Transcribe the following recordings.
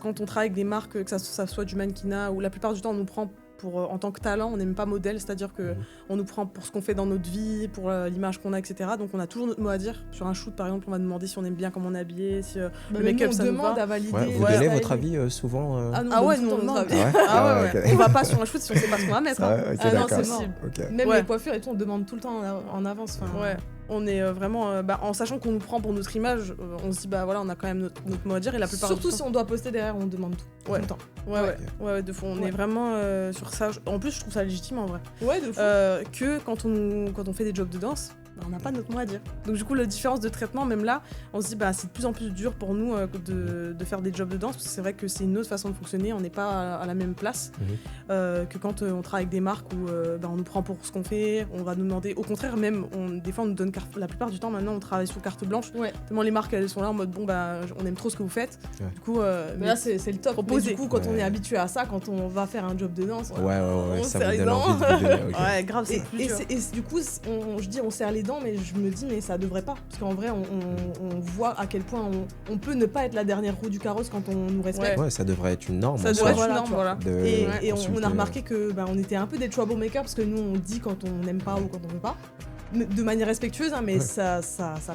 quand on travaille avec des marques, que ça soit du mannequinat ou la plupart du temps on nous prend en tant que talent, on n'est même pas modèle, c'est-à-dire qu'on nous prend pour ce qu'on fait dans notre vie, pour l'image qu'on a, etc. Donc on a toujours notre mot à dire. Sur un shoot par exemple, on va demander si on aime bien comment on est habillé, si le make-up ça nous va. À valider. Vous donnez votre avis souvent Ouais, nous on demande. Okay. On va pas sur un shoot si on sait pas ce qu'on va mettre. Non, c'est possible. Même les coiffures et tout, on demande tout le temps en avance. Ouais. On est vraiment, en sachant qu'on nous prend pour notre image, on se dit voilà, on a quand même notre mot à dire et la plupart surtout si on doit poster derrière, on demande tout le temps. Ouais, de fond, on est vraiment sur ça. En plus, je trouve ça légitime en vrai. Ouais, de fou. Que quand on fait des jobs de danse, on n'a pas notre mot à dire. Donc du coup, la différence de traitement, même là, on se dit c'est de plus en plus dur pour nous de faire des jobs de danse parce que c'est vrai que c'est une autre façon de fonctionner. On n'est pas à la même place que quand on travaille avec des marques où on nous prend pour ce qu'on fait. On va nous demander, au contraire, même des fois on nous donne la plupart du temps maintenant on travaille sous carte blanche. Tellement les marques elles sont là en mode on aime trop ce que vous faites. Du coup, mais là c'est le top. Mais du coup, quand on est habitué à ça, quand on va faire un job de danse, on ça vous donne envie de vous donner. Ouais, grave, c'est plus dur. Et du coup, je dis on serre les dents, mais je me dis mais ça devrait pas, parce qu'en vrai on voit à quel point on peut ne pas être la dernière roue du carrosse quand on nous respecte. Ouais, ça devrait être une norme. Ça devrait être une norme, voilà. Et on a remarqué que on était un peu des troublemakers parce que nous on dit quand on n'aime pas ou quand on veut pas. De manière respectueuse, mais ça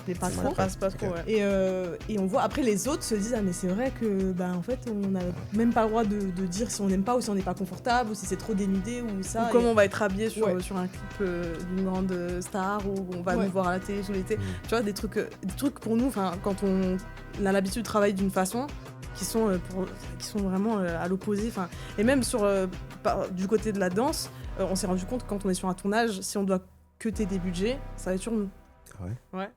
plaît pas trop. Passe pas trop, Et on voit après les autres se disent mais c'est vrai que en fait on n'a même pas le droit de dire si on n'aime pas ou si on n'est pas confortable ou si c'est trop dénudé ou ça. Ou comment on va être habillé sur un clip d'une grande star ou on va nous voir à la télé tout l'été. Tu vois, des trucs pour nous, quand on a l'habitude de travailler d'une façon qui sont vraiment à l'opposé. Et même du côté de la danse, on s'est rendu compte que quand on est sur un tournage, si on doit cutter des budgets, ça va être sur nous. Ouais.